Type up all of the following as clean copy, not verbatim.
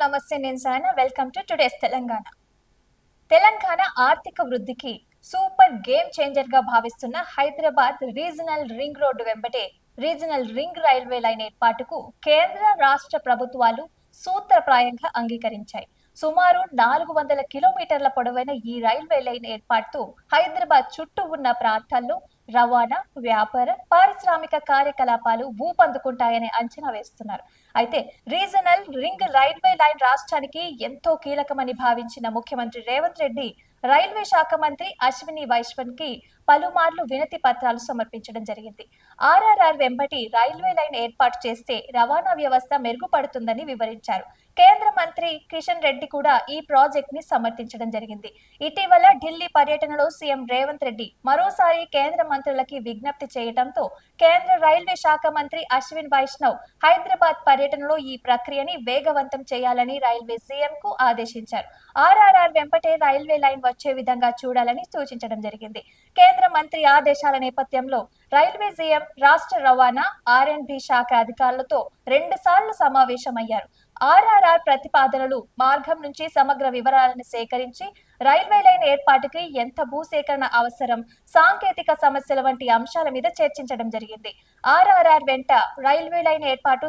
నమస్తే నేను Sayana welcome to today's Telangana. Telangana ఆర్థిక వృద్ధికి సూపర్ గేమ్ చేంజర్ గా భావిస్తున్న హైదరాబాద్ రీజనల్ రింగ్ రోడ్డు వెంబటే రీజనల్ రింగ్ రైల్వే లైన్ ఏర్పాటుకు కేంద్ర రాష్ట్ర ప్రభుత్వాలు సూత్రప్రాయంగా అంగీకరించాయి. సుమారు 400 కిలోమీటర్ల పొడవైన ఈ రైల్వే లైన్ ఏర్పాటుతో హైదరాబాద్ చుట్టూ ఉన్న ప్రాంతాల్లో రవాణా, వ్యాపార, పారిశ్రామిక కార్యకలాపాలు ఊపందుకుంటాయని అంచనా వేస్తున్నారు. అయితే రీజనల్ రింగ్ రైల్వే లైన్ రాష్ట్రానికి ఎంతో కీలకమని భావించిన ముఖ్యమంత్రి రేవంత్ రెడ్డి రైల్వే శాఖ మంత్రి అశ్విని వైష్ణవ్ కి పలుమార్లు వినతి పత్రాలు సమర్పించడం జరిగింది. ఆర్ఆర్ఆర్ వెంబటి రైల్వే లైన్ ఏర్పాటు చేస్తే రవాణా వ్యవస్థ మెరుగుపడుతుందని వివరించారు. కేంద్ర మంత్రి కిషన్ రెడ్డి కూడా ఈ ప్రాజెక్ట్ ని సమర్థించడం జరిగింది. ఇటీవల ఢిల్లీ పర్యటనలో సీఎం రేవంత్ రెడ్డి మరోసారి కేంద్ర మంత్రులకి విజ్ఞప్తి చేయడంతో కేంద్ర రైల్వే శాఖ మంత్రి అశ్విన్ వైష్ణవ్ హైదరాబాద్ పర్యటనలో ఈ ప్రక్రియని వేగవంతం చేయాలని రైల్వే సీఎం కు ఆదేశించారు. ఆర్ఆర్ఆర్ వెంబటే రైల్వే లైన్ వచ్చే విధంగా చూడాలని సూచించడం జరిగింది. కేంద్ర మంత్రి ఆదేశాల నేపథ్యంలో రైల్వే సీఎం రాష్ట్ర రవాణా ఆర్ఎండ్బి శాఖ అధికారులతో 2 సార్లు సమావేశమయ్యారు. ఆర్ఆర్ఆర్ ప్రతిపాదనలు, మార్గం నుంచి సమగ్ర వివరాలను సేకరించి రైల్వే లైన్ ఏర్పాటుకి ఎంత భూసేకరణ అవసరం, సాంకేతిక సమస్యల వంటి అంశాల మీద చర్చించడం జరిగింది. ఆర్ఆర్ఆర్ వెంట రైల్వే లైన్ ఏర్పాటు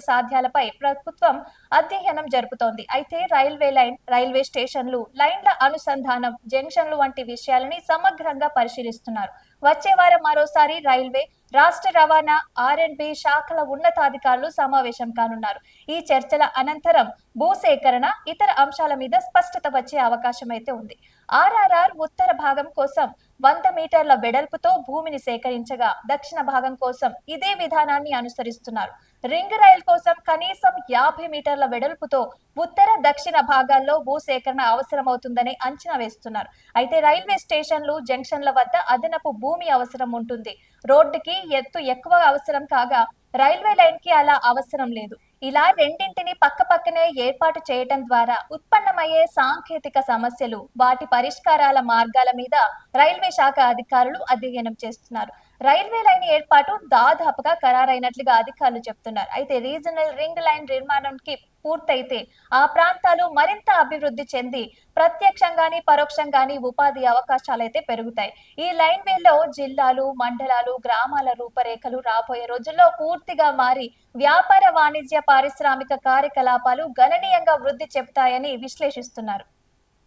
సాధ్యాలపై ప్రభుత్వం అధ్యయనం జరుపుతోంది. అయితే రైల్వే లైన్, రైల్వే స్టేషన్లు, లైన్ల అనుసంధానం, జంక్షన్లు వంటి విషయాలని సమగ్రంగా పరిశీలిస్తున్నారు. వచ్చే వారం మరోసారి రైల్వే, రాష్ట్ర రవాణా, ఆర్ఎండ్బి శాఖల ఉన్నతాధికారులు సమావేశం కానున్నారు. ఈ చర్చల అనంతరం భూసేకరణ, ఇతర అంశాల మీద స్పష్టత వచ్చే అవకాశం అయితే ఉంది. ఆర్ఆర్ఆర్ ఉత్తర భాగం కోసం 100 మీటర్ల వెడల్పుతో భూమిని సేకరించగా, దక్షిణ భాగం కోసం ఇదే విధానాన్ని అనుసరిస్తున్నారు. రింగ్ రైల్ కోసం కనీసం 50 మీటర్ల వెడల్పుతో ఉత్తర, దక్షిణ భాగాల్లో భూసేకరణ అవసరమవుతుందని అంచనా వేస్తున్నారు. అయితే రైల్వే స్టేషన్లు, జంక్షన్ల వద్ద అదనపు భూమి అవసరం ఉంటుంది. రోడ్డుకి ఎత్తు ఎక్కువ అవసరం కాగా రైల్వే లైన్ కి అలా అవసరం లేదు. ఇలా రెండింటిని పక్కపక్కనే ఏర్పాటు చేయటం ద్వారా ఉత్పన్నమయ్యే సాంకేతిక సమస్యలు, వాటి పరిష్కారాల మార్గాల మీద రైల్వే శాఖ అధికారులు అధ్యయనం చేస్తున్నారు. రైల్వే లైన్ ఏర్పాటు దాదాపుగా ఖరారైనట్లుగా అధికారులు చెప్తున్నారు. అయితే రీజనల్ రింగ్ లైన్ నిర్మాణంకి పూర్తయితే ఆ ప్రాంతాలు మరింత అభివృద్ధి చెంది ప్రత్యక్షంగాని పరోక్షంగాని ఉపాధి అవకాశాలైతే పెరుగుతాయి. ఈ లైన్ వేలో జిల్లాలు, మండలాలు, గ్రామాల రూపరేఖలు రాబోయే రోజుల్లో పూర్తిగా మారి వ్యాపార, వాణిజ్య, పారిశ్రామిక కార్యకలాపాలు గణనీయంగా వృద్ధి చెందుతాయని విశ్లేషిస్తున్నారు.